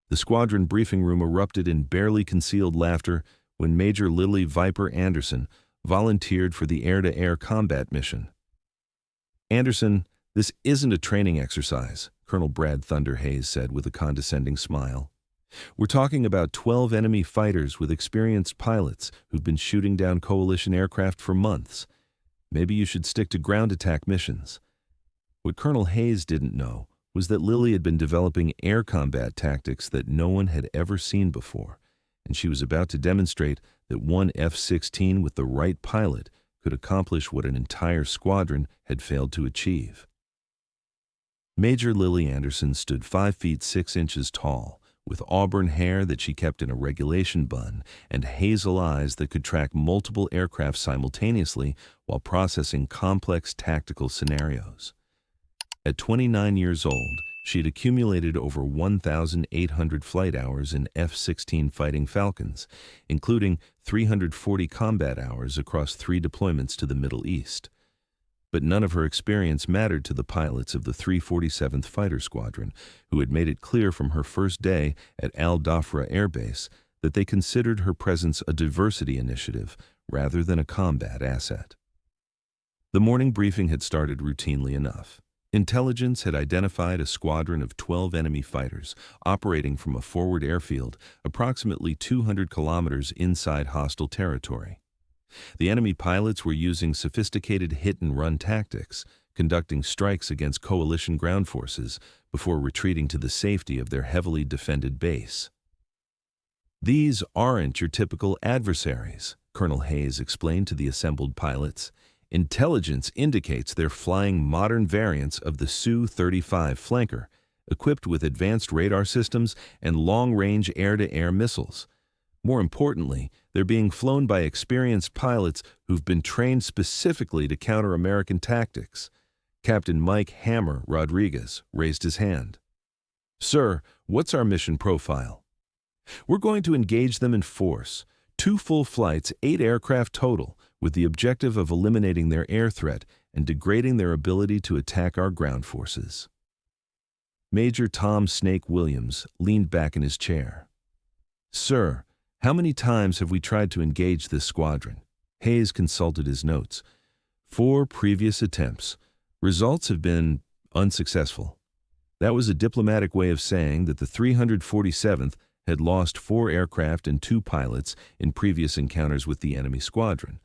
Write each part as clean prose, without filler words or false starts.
The squadron briefing room erupted in barely concealed laughter when Major Lily Viper Anderson volunteered for the air-to-air combat mission. "Anderson, this isn't a training exercise," Colonel Brad Thunder Hayes said with a condescending smile. "We're talking about 12 enemy fighters with experienced pilots who've been shooting down coalition aircraft for months. Maybe you should stick to ground attack missions." What Colonel Hayes didn't know was that Lily had been developing air combat tactics that no one had ever seen before, and she was about to demonstrate that one F-16 with the right pilot could accomplish what an entire squadron had failed to achieve. Major Lily Anderson stood 5 feet 6 inches tall, with auburn hair that she kept in a regulation bun and hazel eyes that could track multiple aircraft simultaneously while processing complex tactical scenarios. At 29 years old, she had accumulated over 1,800 flight hours in F-16 Fighting Falcons, including 340 combat hours across 3 deployments to the Middle East. But none of her experience mattered to the pilots of the 347th Fighter Squadron, who had made it clear from her first day at Al Dhafra Air Base that they considered her presence a diversity initiative rather than a combat asset. The morning briefing had started routinely enough. Intelligence had identified a squadron of 12 enemy fighters operating from a forward airfield approximately 200 kilometers inside hostile territory. The enemy pilots were using sophisticated hit-and-run tactics, conducting strikes against coalition ground forces before retreating to the safety of their heavily defended base. "These aren't your typical adversaries," Colonel Hayes explained to the assembled pilots. "Intelligence indicates they're flying modern variants of the Su-35 flanker, equipped with advanced radar systems and long-range air-to-air missiles. More importantly, they're being flown by experienced pilots who've been trained specifically to counter American tactics." Captain Mike "Hammer" Rodriguez raised his hand. "Sir, what's our mission profile?" "We're going to engage them in force. 2 full flights, 8 aircraft total, with the objective of eliminating their air threat and degrading their ability to attack our ground forces." Major Tom "Snake" Williams leaned back in his chair. "Sir, how many times have we tried to engage this squadron?" Hayes consulted his notes. 4 previous attempts. Results have been unsuccessful." That was a diplomatic way of saying that the 347th had lost 4 aircraft and 2 pilots in previous encounters with the enemy squadron.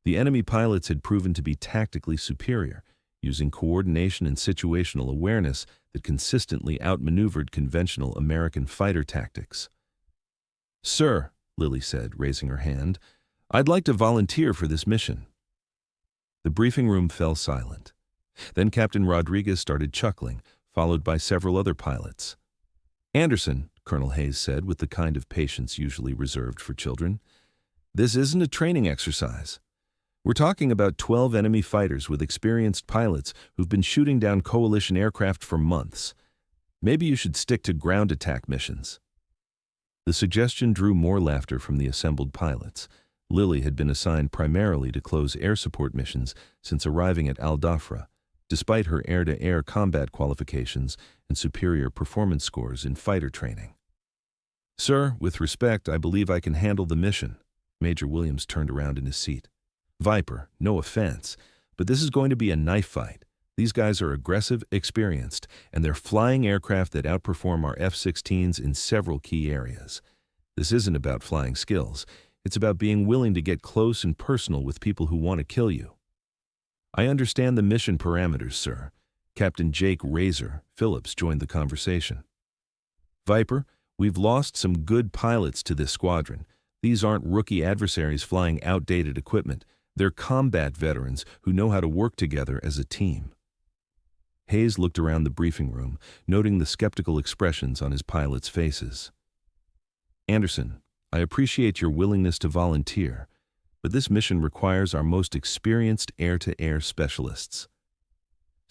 The enemy pilots had proven to be tactically superior, using coordination and situational awareness that consistently outmaneuvered conventional American fighter tactics. "Sir," Lily said, raising her hand, "I'd like to volunteer for this mission." The briefing room fell silent. Then Captain Rodriguez started chuckling, followed by several other pilots. "Anderson," Colonel Hayes said with the kind of patience usually reserved for children, "this isn't a training exercise. We're talking about 12 enemy fighters with experienced pilots who've been shooting down coalition aircraft for months. Maybe you should stick to ground attack missions." The suggestion drew more laughter from the assembled pilots. Lily had been assigned primarily to close air support missions since arriving at Al Dhafra, despite her air-to-air combat qualifications and superior performance scores in fighter training. "Sir, with respect, I believe I can handle the mission." Major Williams turned around in his seat. "Viper, no offense, but this is going to be a knife fight. These guys are aggressive, experienced, and they're flying aircraft that outperform our F-16s in several key areas. This isn't about flying skills. It's about being willing to get close and personal with people who want to kill you." "I understand the mission parameters, sir." Captain Jake "Razor" Phillips joined the conversation. "Viper, we've lost some good pilots to this squadron. These aren't rookie adversaries flying outdated equipment. They're combat veterans who know how to work together as a team." Hayes looked around the briefing room, noting the skeptical expressions on his pilots' faces. "Anderson, I appreciate your willingness to volunteer, but this mission requires our most experienced air-to-air specialists."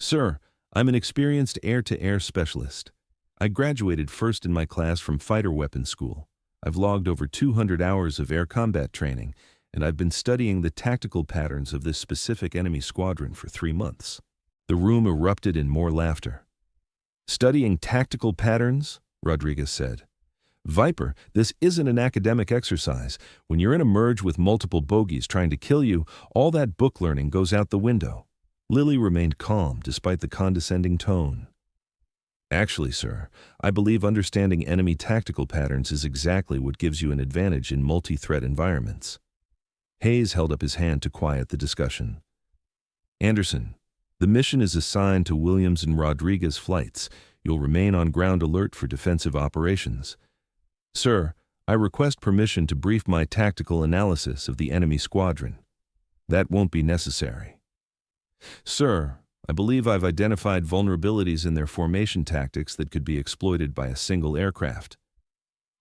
"Sir, I'm an experienced air-to-air specialist. I graduated first in my class from fighter weapons school. I've logged over 200 hours of air combat training, and I've been studying the tactical patterns of this specific enemy squadron for 3 months. The room erupted in more laughter. "Studying tactical patterns?" Rodriguez said. Viper, this isn't an academic exercise. When you're in a merge with multiple bogies trying to kill you, all that book learning goes out the window. Lily remained calm despite the condescending tone. Actually, sir, I believe understanding enemy tactical patterns is exactly what gives you an advantage in multi-threat environments. Hayes held up his hand to quiet the discussion. Anderson, the mission is assigned to Williams and Rodriguez flights. You'll remain on ground alert for defensive operations. Sir, I request permission to brief my tactical analysis of the enemy squadron. That won't be necessary. Sir, I believe I've identified vulnerabilities in their formation tactics that could be exploited by a single aircraft.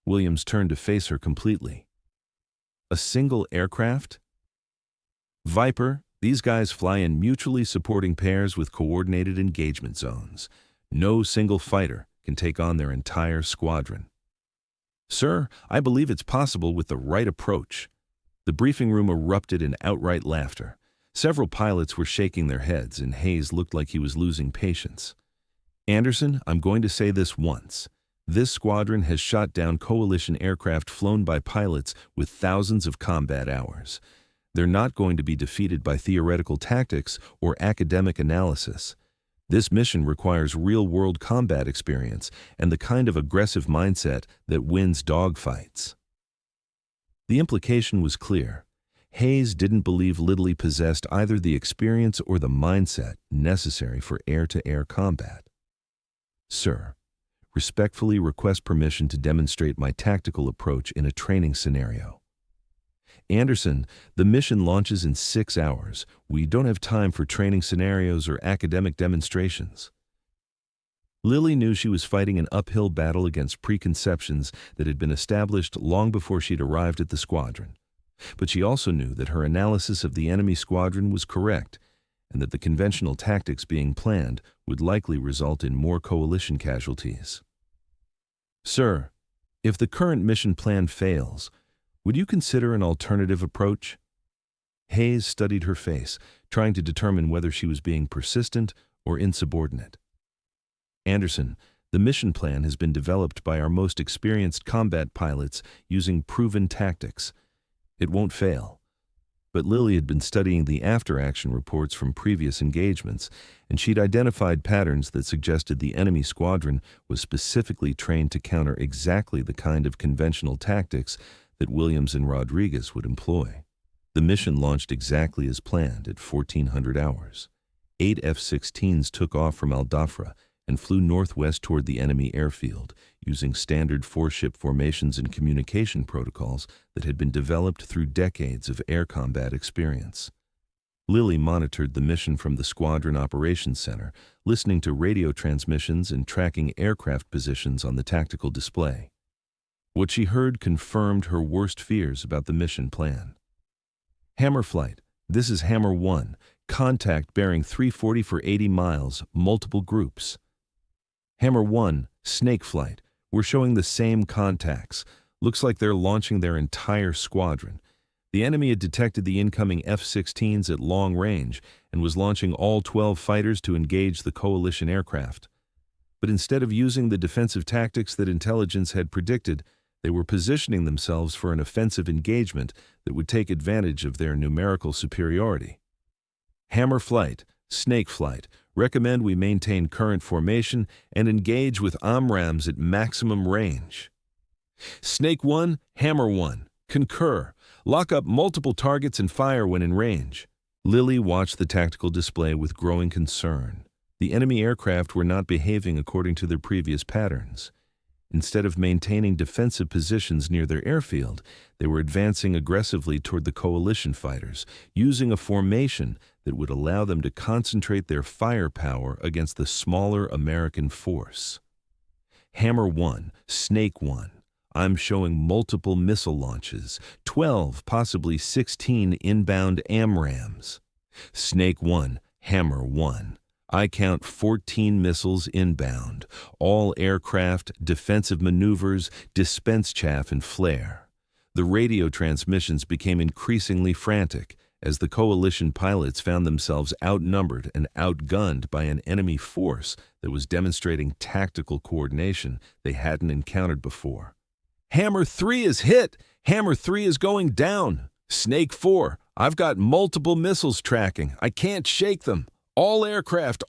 Williams turned to face her completely. A single aircraft? Viper, these guys fly in mutually supporting pairs with coordinated engagement zones. No single fighter can take on their entire squadron. Sir, I believe it's possible with the right approach. The briefing room erupted in outright laughter. Several pilots were shaking their heads, and Hayes looked like he was losing patience. Anderson, I'm going to say this once. This squadron has shot down coalition aircraft flown by pilots with thousands of combat hours. They're not going to be defeated by theoretical tactics or academic analysis. This mission requires real-world combat experience and the kind of aggressive mindset that wins dogfights. The implication was clear. Hayes didn't believe Lidley possessed either the experience or the mindset necessary for air-to-air combat. Sir, respectfully request permission to demonstrate my tactical approach in a training scenario. Anderson, the mission launches in 6 hours. We don't have time for training scenarios or academic demonstrations. Lily knew she was fighting an uphill battle against preconceptions that had been established long before she'd arrived at the squadron. But she also knew that her analysis of the enemy squadron was correct, and that the conventional tactics being planned would likely result in more coalition casualties. Sir, if the current mission plan fails, would you consider an alternative approach? Hayes studied her face, trying to determine whether she was being persistent or insubordinate. Anderson, the mission plan has been developed by our most experienced combat pilots using proven tactics. It won't fail. But Lily had been studying the after-action reports from previous engagements, and she'd identified patterns that suggested the enemy squadron was specifically trained to counter exactly the kind of conventional tactics that Williams and Rodriguez would employ. The mission launched exactly as planned at 1400 hours. 8 F-16s took off from Al Dhafra and flew northwest toward the enemy airfield, using standard four-ship formations and communication protocols that had been developed through decades of air combat experience. Lily monitored the mission from the Squadron Operations Center, listening to radio transmissions and tracking aircraft positions on the tactical display. What she heard confirmed her worst fears about the mission plan. Hammer Flight, this is Hammer 1, contact bearing 340 for 80 miles, multiple groups. Hammer 1, Snake Flight, we're showing the same contacts. Looks like they're launching their entire squadron. The enemy had detected the incoming F-16s at long range and was launching all 12 fighters to engage the coalition aircraft. But instead of using the defensive tactics that intelligence had predicted, they were positioning themselves for an offensive engagement that would take advantage of their numerical superiority. Hammer Flight, Snake Flight, recommend we maintain current formation and engage with AMRAAMs at maximum range. Snake 1, Hammer 1, concur. Lock up multiple targets and fire when in range. Lily watched the tactical display with growing concern. The enemy aircraft were not behaving according to their previous patterns. Instead of maintaining defensive positions near their airfield, they were advancing aggressively toward the coalition fighters, using a formation that would allow them to concentrate their firepower against the smaller American force. Hammer 1, Snake 1. I'm showing multiple missile launches, 12, possibly 16 inbound AMRAAMs. Snake 1, Hammer 1. I count 14 missiles inbound, all aircraft, defensive maneuvers, dispense chaff, and flare. The radio transmissions became increasingly frantic as the coalition pilots found themselves outnumbered and outgunned by an enemy force that was demonstrating tactical coordination they hadn't encountered before. Hammer 3 is hit! Hammer 3 is going down! Snake 4, I've got multiple missiles tracking. I can't shake them. All aircraft,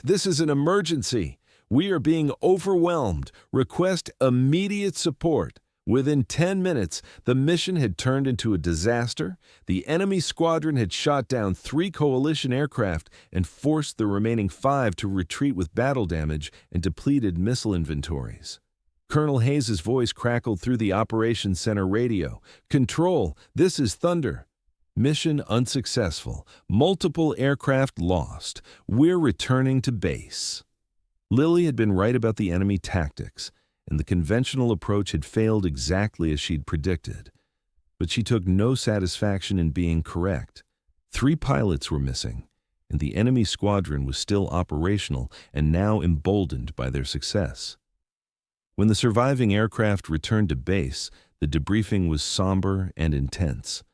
this is an emergency. We are being overwhelmed. Request immediate support. Within 10 minutes, the mission had turned into a disaster. The enemy squadron had shot down 3 coalition aircraft and forced the remaining 5 to retreat with battle damage and depleted missile inventories. Colonel Hayes' voice crackled through the operations center radio. "Control, this is Thunder. Mission unsuccessful. Multiple aircraft lost. We're returning to base." Lily had been right about the enemy tactics, and the conventional approach had failed exactly as she'd predicted. But she took no satisfaction in being correct. 3 pilots were missing, and the enemy squadron was still operational and now emboldened by their success. When the surviving aircraft returned to base, the debriefing was somber and intense.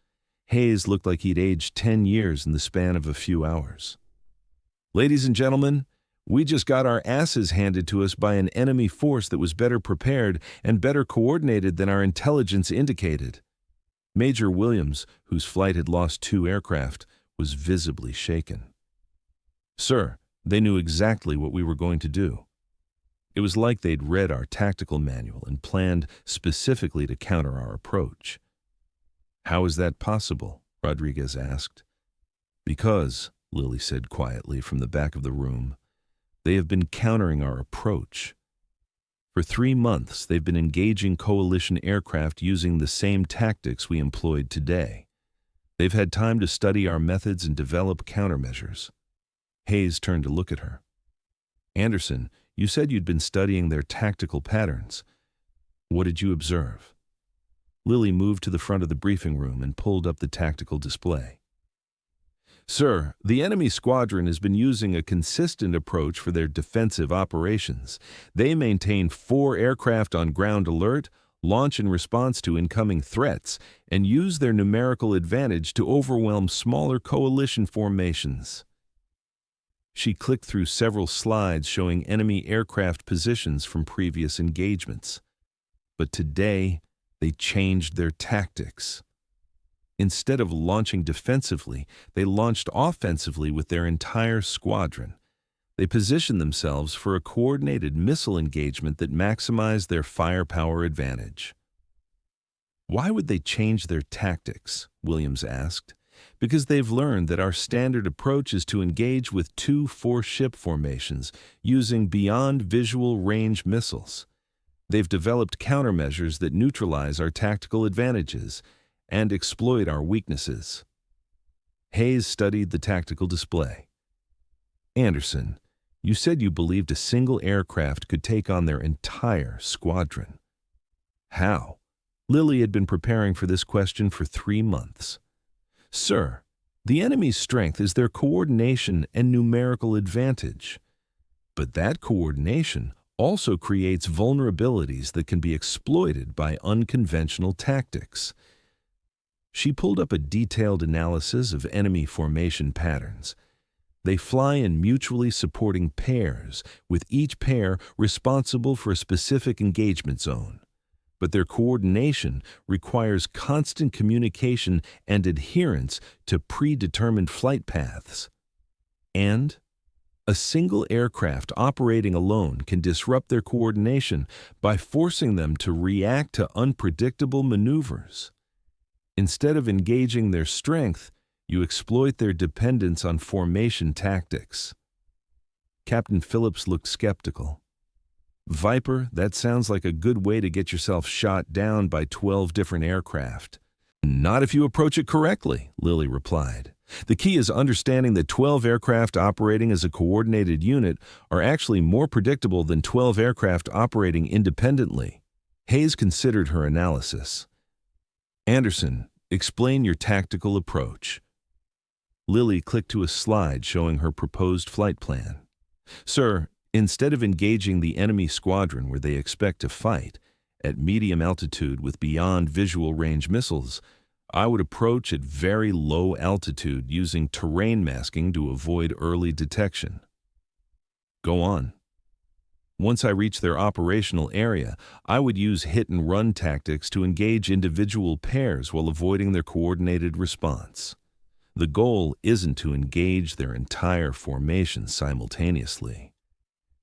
Hayes looked like he'd aged 10 years in the span of a few hours. "Ladies and gentlemen, we just got our asses handed to us by an enemy force that was better prepared and better coordinated than our intelligence indicated." Major Williams, whose flight had lost 2 aircraft, was visibly shaken. "Sir, they knew exactly what we were going to do. It was like they'd read our tactical manual and planned specifically to counter our approach." "How is that possible?" Rodriguez asked. "Because," Lily said quietly from the back of the room, "they have been countering our approach. For 3 months, they've been engaging coalition aircraft using the same tactics we employed today. They've had time to study our methods and develop countermeasures." Hayes turned to look at her. "Anderson, you said you'd been studying their tactical patterns. What did you observe?" Lily moved to the front of the briefing room and pulled up the tactical display. "Sir, the enemy squadron has been using a consistent approach for their defensive operations. They maintain 4 aircraft on ground alert, launch in response to incoming threats, and use their numerical advantage to overwhelm smaller coalition formations." She clicked through several slides showing enemy aircraft positions from previous engagements. But today, they changed their tactics. Instead of launching defensively, they launched offensively with their entire squadron. They positioned themselves for a coordinated missile engagement that maximized their firepower advantage. "Why would they change their tactics?" Williams asked. "Because they've learned that our standard approach is to engage with 2 4-ship formations using beyond visual range missiles. They've developed countermeasures that neutralize our tactical advantages and exploit our weaknesses." Hayes studied the tactical display. "Anderson, you said you believed a single aircraft could take on their entire squadron. How?" Lily had been preparing for this question for 3 months. "Sir, the enemy's strength is their coordination and numerical advantage. But that coordination also creates vulnerabilities that can be exploited by unconventional tactics." She pulled up a detailed analysis of enemy formation patterns. They fly in mutually supporting pairs, with each pair responsible for a specific engagement zone. But their coordination requires constant communication and adherence to predetermined flight paths. And a single aircraft operating alone can disrupt their coordination by forcing them to react to unpredictable maneuvers. Instead of engaging their strength, you exploit their dependence on formation tactics. Captain Phillips looked skeptical. "Viper, that sounds like a good way to get yourself shot down by 12 different aircraft." "Not if you approach it correctly," Lily replied. "The key is understanding that 12 aircraft operating as a coordinated unit are actually more predictable than 12 aircraft operating independently." Hayes considered her analysis. "Anderson, explain your tactical approach." Lily clicked to a slide showing her proposed flight plan. "Sir, instead of engaging the enemy squadron where they expect to fight, at medium altitude with beyond visual range missiles, I would approach at very low altitude using terrain masking to avoid early detection." "Go on." Once I reach their operational area, I would use hit-and-run tactics to engage individual pairs while avoiding their coordinated response. The goal isn't to engage their entire formation simultaneously.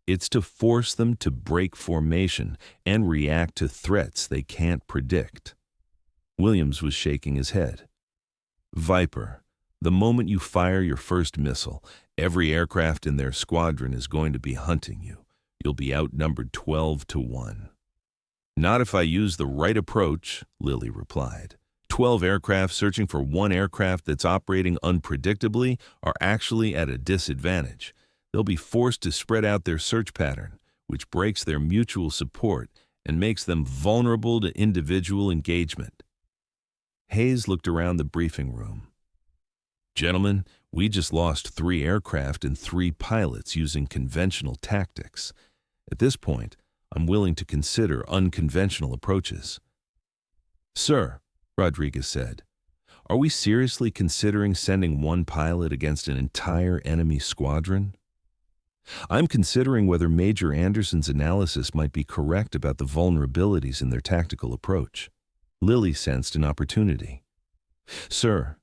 It's to force them to break formation and react to threats they can't predict. Williams was shaking his head. Viper, the moment you fire your first missile, every aircraft in their squadron is going to be hunting you. You'll be outnumbered 12-1. Not if I use the right approach, Lily replied. 12 aircraft searching for one aircraft that's operating unpredictably are actually at a disadvantage. They'll be forced to spread out their search pattern, which breaks their mutual support and makes them vulnerable to individual engagement. Hayes looked around the briefing room. Gentlemen, we just lost 3 aircraft and 3 pilots using conventional tactics. At this point, I'm willing to consider unconventional approaches. Sir, Rodriguez said, are we seriously considering sending one pilot against an entire enemy squadron? I'm considering whether Major Anderson's analysis might be correct about the vulnerabilities in their tactical approach. Lily sensed an opportunity. Sir,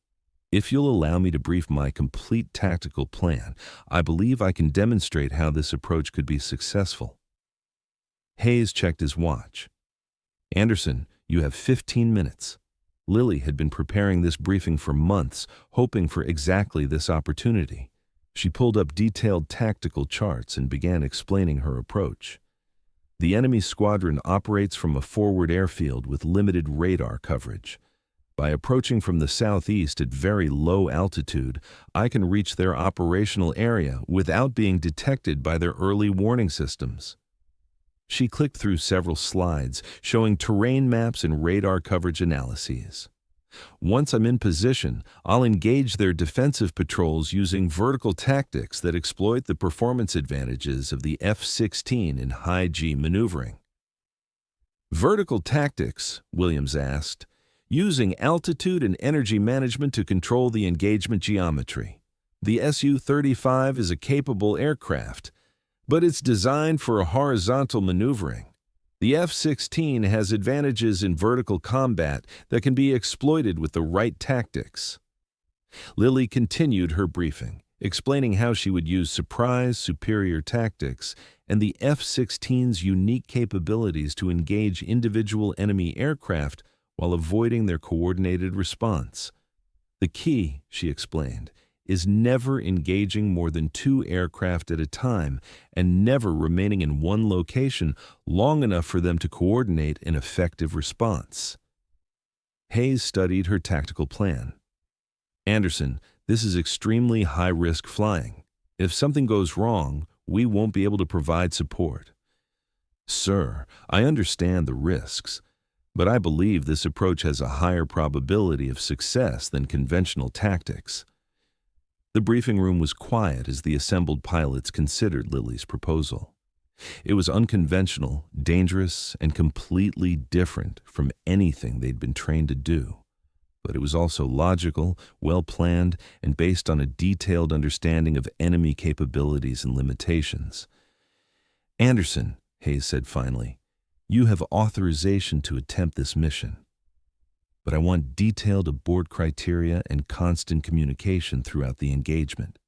if you'll allow me to brief my complete tactical plan, I believe I can demonstrate how this approach could be successful. Hayes checked his watch. Anderson, you have 15 minutes. Lily had been preparing this briefing for months, hoping for exactly this opportunity. She pulled up detailed tactical charts and began explaining her approach. The enemy squadron operates from a forward airfield with limited radar coverage. By approaching from the southeast at very low altitude, I can reach their operational area without being detected by their early warning systems. She clicked through several slides showing terrain maps and radar coverage analyses. Once I'm in position, I'll engage their defensive patrols using vertical tactics that exploit the performance advantages of the F-16 in high-G maneuvering. Vertical tactics, Williams asked, using altitude and energy management to control the engagement geometry. The Su-35 is a capable aircraft, but it's designed for a horizontal maneuvering. The F-16 has advantages in vertical combat that can be exploited with the right tactics. Lily continued her briefing, explaining how she would use surprise superior tactics and the F-16's unique capabilities to engage individual enemy aircraft while avoiding their coordinated response. The key, she explained, is never engaging more than 2 aircraft at a time and never remaining in one location long enough for them to coordinate an effective response. Hayes studied her tactical plan. Anderson, this is extremely high-risk flying. If something goes wrong, we won't be able to provide support. Sir, I understand the risks, but I believe this approach has a higher probability of success than conventional tactics. The briefing room was quiet as the assembled pilots considered Lily's proposal. It was unconventional, dangerous, and completely different from anything they'd been trained to do. But it was also logical, well-planned, and based on a detailed understanding of enemy capabilities and limitations. Anderson, Hayes said finally, you have authorization to attempt this mission. But I want detailed abort criteria and constant communication throughout the engagement.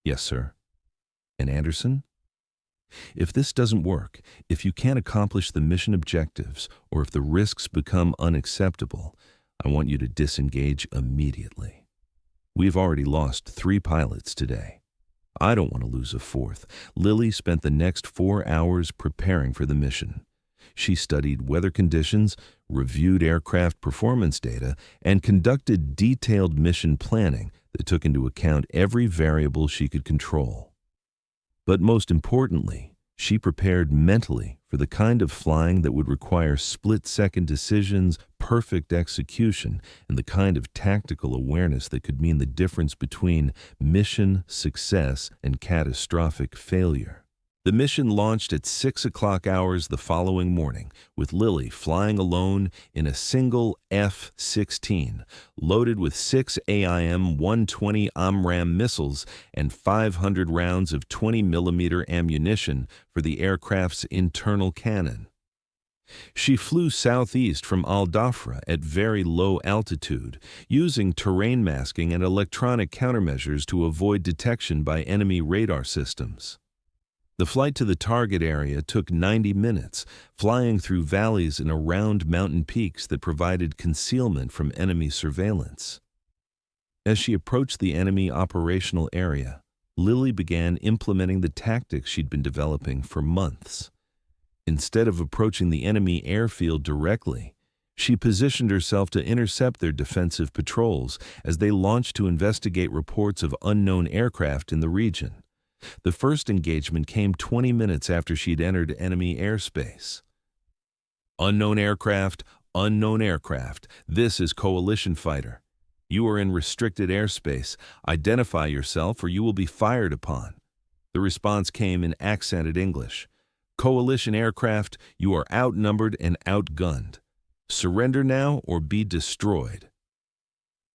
Yes, sir. And Anderson? If this doesn't work, if you can't accomplish the mission objectives, or if the risks become unacceptable, I want you to disengage immediately. We've already lost 3 pilots today. I don't want to lose a 4th. Lily spent the next 4 hours preparing for the mission. She studied weather conditions, reviewed aircraft performance data, and conducted detailed mission planning that took into account every variable she could control. But most importantly, she prepared mentally for the kind of flying that would require split-second decisions, perfect execution, and the kind of tactical awareness that could mean the difference between mission success and catastrophic failure. The mission launched at 6 o'clock hours the following morning, with Lily flying alone in a single F-16, loaded with 6 AIM-120 AMRAAM missiles and 500 rounds of 20mm ammunition for the aircraft's internal cannon. She flew southeast from Al Dhafra at very low altitude, using terrain masking and electronic countermeasures to avoid detection by enemy radar systems. The flight to the target area took 90 minutes, flying through valleys and around mountain peaks that provided concealment from enemy surveillance. As she approached the enemy operational area, Lily began implementing the tactics she'd been developing for months. Instead of approaching the enemy airfield directly, she positioned herself to intercept their defensive patrols as they launched to investigate reports of unknown aircraft in the region. The first engagement came 20 minutes after she'd entered enemy airspace. Unknown aircraft, this is coalition fighter. You are in restricted airspace. Identify yourself or you will be fired upon. The response came in accented English. Coalition aircraft, you are outnumbered and outgunned. Surrender now or be destroyed.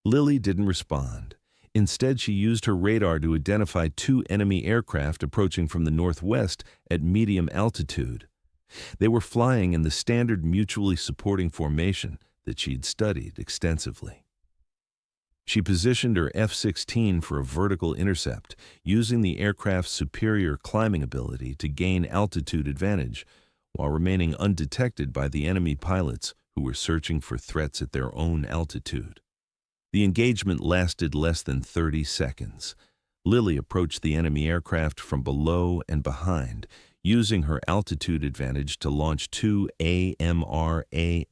Lily didn't respond. Instead, she used her radar to identify 2 enemy aircraft approaching from the northwest at medium altitude. They were flying in the standard mutually supporting formation that she'd studied extensively. She positioned her F-16 for a vertical intercept, using the aircraft's superior climbing ability to gain altitude advantage, while remaining undetected by the enemy pilots who were searching for threats at their own altitude. The engagement lasted less than 30 seconds. Lily approached the enemy aircraft from below and behind, using her altitude advantage to launch 2 AMRAAM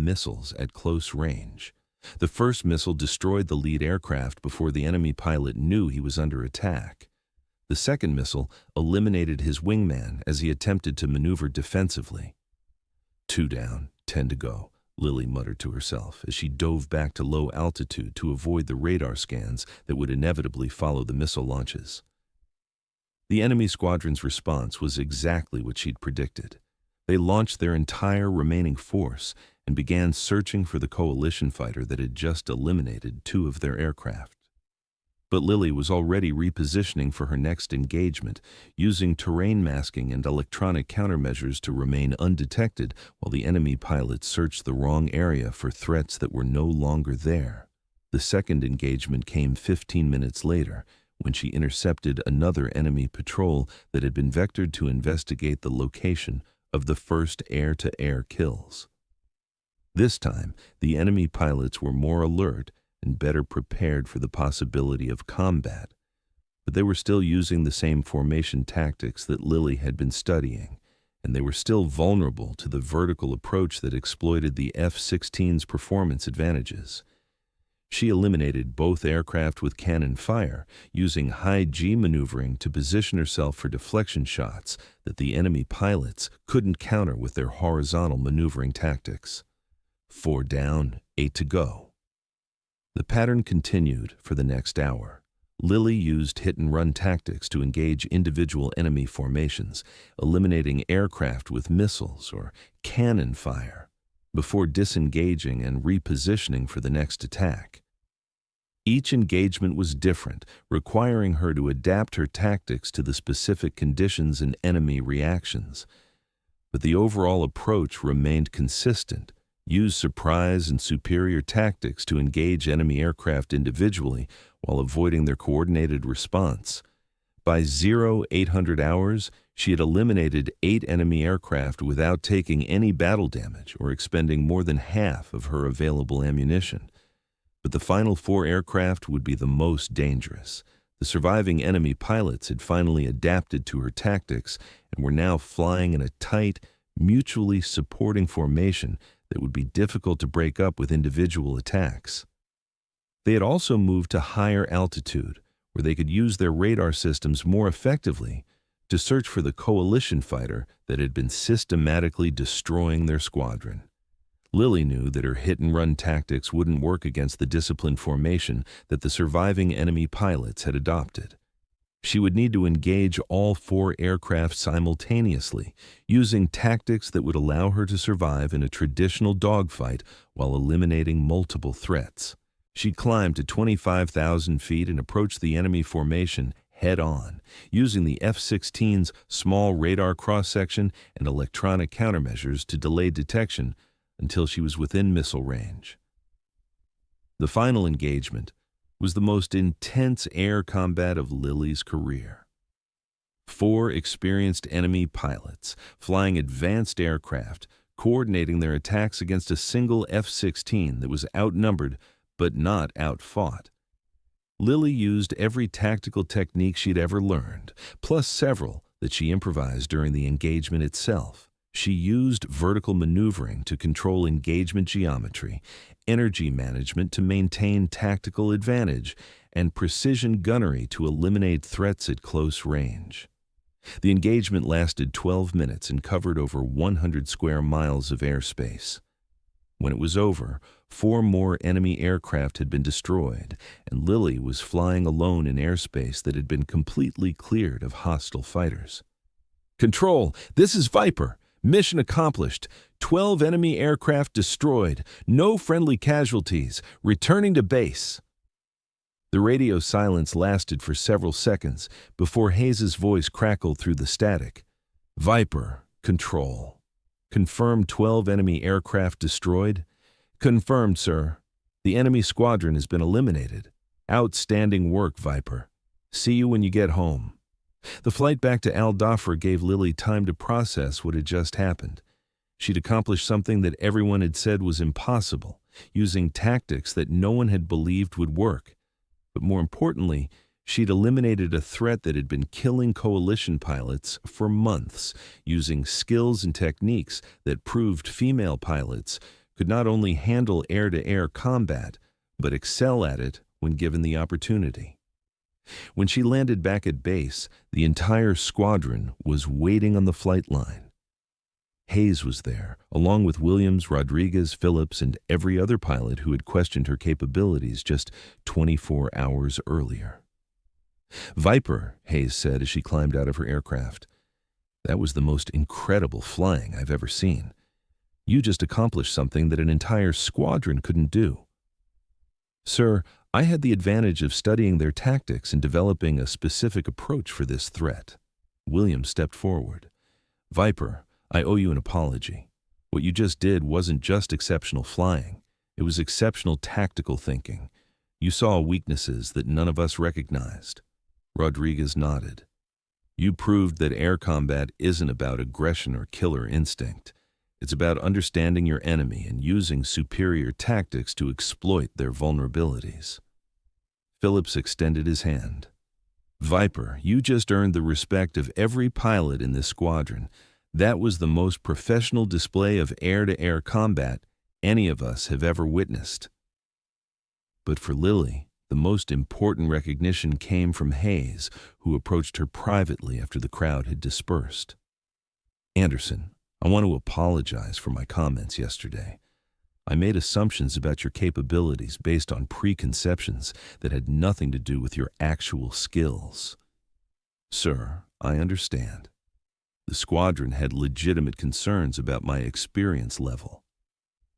missiles at close range. The first missile destroyed the lead aircraft before the enemy pilot knew he was under attack. The second missile eliminated his wingman as he attempted to maneuver defensively. 2 down, 10 to go, Lily muttered to herself as she dove back to low altitude to avoid the radar scans that would inevitably follow the missile launches. The enemy squadron's response was exactly what she'd predicted. They launched their entire remaining force and began searching for the coalition fighter that had just eliminated 2 of their aircraft. But Lily was already repositioning for her next engagement, using terrain masking and electronic countermeasures to remain undetected while the enemy pilots searched the wrong area for threats that were no longer there. The second engagement came 15 minutes later, when she intercepted another enemy patrol that had been vectored to investigate the location of the first air-to-air kills. This time, the enemy pilots were more alert and better prepared for the possibility of combat, but they were still using the same formation tactics that Lily had been studying, and they were still vulnerable to the vertical approach that exploited the F-16's performance advantages. She eliminated both aircraft with cannon fire, using high-G maneuvering to position herself for deflection shots that the enemy pilots couldn't counter with their horizontal maneuvering tactics. 4 down, 8 to go. The pattern continued for the next hour. Lily used hit-and-run tactics to engage individual enemy formations, eliminating aircraft with missiles or cannon fire, before disengaging and repositioning for the next attack. Each engagement was different, requiring her to adapt her tactics to the specific conditions and enemy reactions. But the overall approach remained consistent. Use surprise and superior tactics to engage enemy aircraft individually while avoiding their coordinated response. By 0800 hours, she had eliminated 8 enemy aircraft without taking any battle damage or expending more than half of her available ammunition. But the final 4 aircraft would be the most dangerous. The surviving enemy pilots had finally adapted to her tactics and were now flying in a tight, mutually supporting formation that would be difficult to break up with individual attacks. They had also moved to higher altitude, where they could use their radar systems more effectively to search for the coalition fighter that had been systematically destroying their squadron. Lily knew that her hit-and-run tactics wouldn't work against the disciplined formation that the surviving enemy pilots had adopted. She would need to engage all 4 aircraft simultaneously, using tactics that would allow her to survive in a traditional dogfight while eliminating multiple threats. She climbed to 25,000 feet and approached the enemy formation head-on, using the F-16's small radar cross-section and electronic countermeasures to delay detection until she was within missile range. The final engagement was the most intense air combat of Lily's career. 4 experienced enemy pilots, flying advanced aircraft, coordinating their attacks against a single F-16 that was outnumbered but not outfought. Lily used every tactical technique she'd ever learned, plus several that she improvised during the engagement itself. She used vertical maneuvering to control engagement geometry, energy management to maintain tactical advantage, and precision gunnery to eliminate threats at close range. The engagement lasted 12 minutes and covered over 100 square miles of airspace. When it was over, 4 more enemy aircraft had been destroyed, and Lily was flying alone in airspace that had been completely cleared of hostile fighters. "Control, this is Viper. Mission accomplished. 12 enemy aircraft destroyed. No friendly casualties. Returning to base." The radio silence lasted for several seconds before Hayes's voice crackled through the static. "Viper, control. Confirmed 12 enemy aircraft destroyed?" "Confirmed, sir. The enemy squadron has been eliminated. Outstanding work, Viper. See you when you get home." The flight back to Al Dhafra gave Lily time to process what had just happened. She'd accomplished something that everyone had said was impossible, using tactics that no one had believed would work. But more importantly, she'd eliminated a threat that had been killing coalition pilots for months, using skills and techniques that proved female pilots could not only handle air-to-air combat, but excel at it when given the opportunity. When she landed back at base, the entire squadron was waiting on the flight line. Hayes was there, along with Williams, Rodriguez, Phillips, and every other pilot who had questioned her capabilities just 24 hours earlier. "Viper," Hayes said as she climbed out of her aircraft. "That was the most incredible flying I've ever seen. You just accomplished something that an entire squadron couldn't do." "Sir, I had the advantage of studying their tactics and developing a specific approach for this threat." Williams stepped forward. "Viper, I owe you an apology. What you just did wasn't just exceptional flying. It was exceptional tactical thinking. You saw weaknesses that none of us recognized." Rodriguez nodded. "You proved that air combat isn't about aggression or killer instinct. It's about understanding your enemy and using superior tactics to exploit their vulnerabilities." Phillips extended his hand. "Viper, you just earned the respect of every pilot in this squadron. That was the most professional display of air-to-air combat any of us have ever witnessed." But for Lily, the most important recognition came from Hayes, who approached her privately after the crowd had dispersed. "Anderson, I want to apologize for my comments yesterday. I made assumptions about your capabilities based on preconceptions that had nothing to do with your actual skills." "Sir, I understand. The squadron had legitimate concerns about my experience level."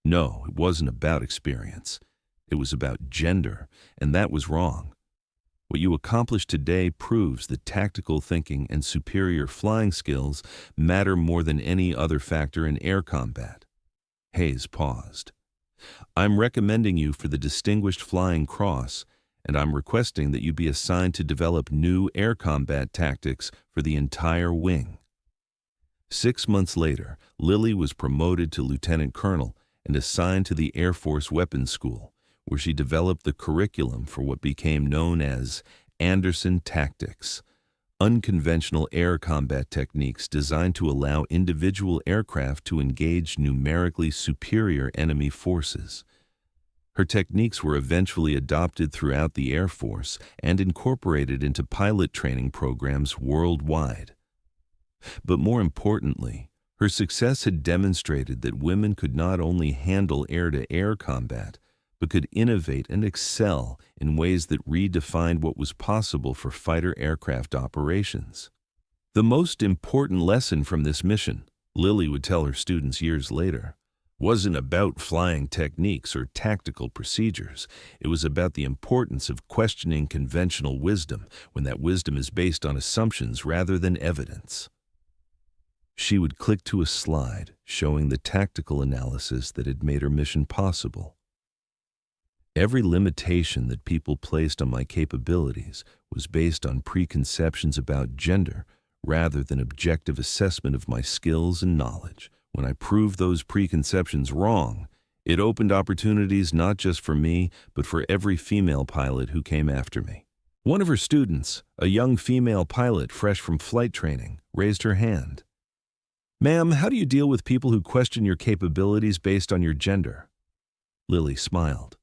"No, it wasn't about experience. It was about gender, and that was wrong. What you accomplished today proves that tactical thinking and superior flying skills matter more than any other factor in air combat." Hayes paused. "I'm recommending you for the Distinguished Flying Cross, and I'm requesting that you be assigned to develop new air combat tactics for the entire wing." 6 months later, Lily was promoted to lieutenant colonel and assigned to the Air Force Weapons School, where she developed the curriculum for what became known as Anderson Tactics, unconventional air combat techniques designed to allow individual aircraft to engage numerically superior enemy forces. Her techniques were eventually adopted throughout the Air Force and incorporated into pilot training programs worldwide. But more importantly, her success had demonstrated that women could not only handle air-to-air combat, but could innovate and excel in ways that redefined what was possible for fighter aircraft operations. The most important lesson from this mission, Lily would tell her students years later, wasn't about flying techniques or tactical procedures. It was about the importance of questioning conventional wisdom when that wisdom is based on assumptions rather than evidence. She would click to a slide showing the tactical analysis that had made her mission possible. Every limitation that people placed on my capabilities was based on preconceptions about gender rather than objective assessment of my skills and knowledge. When I proved those preconceptions wrong, it opened opportunities not just for me, but for every female pilot who came after me. One of her students, a young female pilot fresh from flight training, raised her hand. "Ma'am, how do you deal with people who question your capabilities based on your gender?" Lily smiled.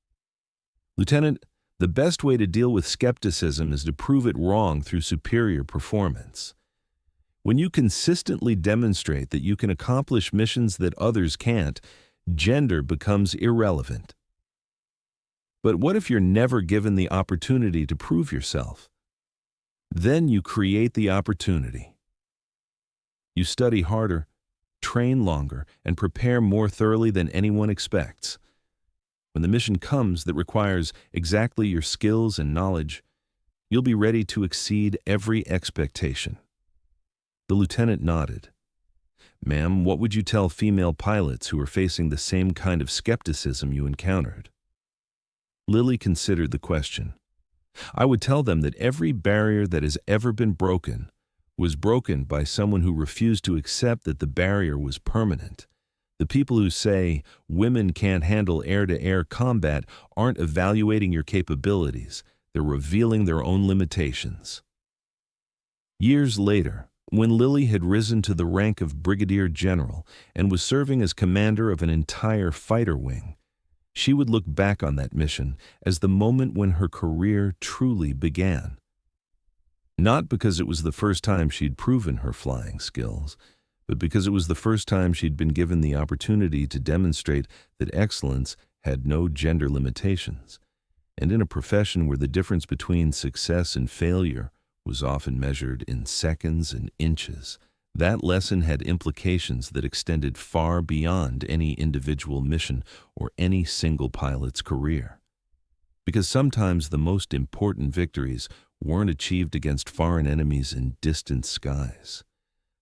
"Lieutenant, the best way to deal with skepticism is to prove it wrong through superior performance. When you consistently demonstrate that you can accomplish missions that others can't, gender becomes irrelevant. But what if you're never given the opportunity to prove yourself? Then you create the opportunity. You study harder, train longer, and prepare more thoroughly than anyone expects. When the mission comes that requires exactly your skills and knowledge, you'll be ready to exceed every expectation." The lieutenant nodded. "Ma'am, what would you tell female pilots who are facing the same kind of skepticism you encountered?" Lily considered the question. "I would tell them that every barrier that has ever been broken was broken by someone who refused to accept that the barrier was permanent. The people who say women can't handle air-to-air combat aren't evaluating your capabilities, they're revealing their own limitations." Years later, when Lily had risen to the rank of brigadier general and was serving as commander of an entire fighter wing, she would look back on that mission as the moment when her career truly began. Not because it was the first time she'd proven her flying skills, but because it was the first time she'd been given the opportunity to demonstrate that excellence had no gender limitations. And in a profession where the difference between success and failure was often measured in seconds and inches, that lesson had implications that extended far beyond any individual mission or any single pilot's career. Because sometimes the most important victories weren't achieved against foreign enemies in distant skies.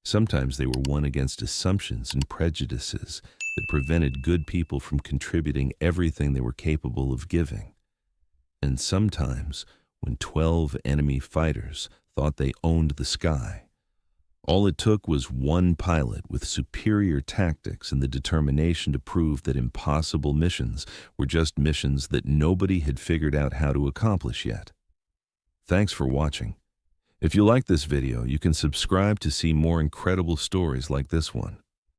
Sometimes they were won against assumptions and prejudices that prevented good people from contributing everything they were capable of giving. And sometimes, when 12 enemy fighters thought they owned the sky, all it took was one pilot with superior tactics and the determination to prove that impossible missions were just missions that nobody had figured out how to accomplish yet. Thanks for watching. If you like this video, you can subscribe to see more incredible stories like this one.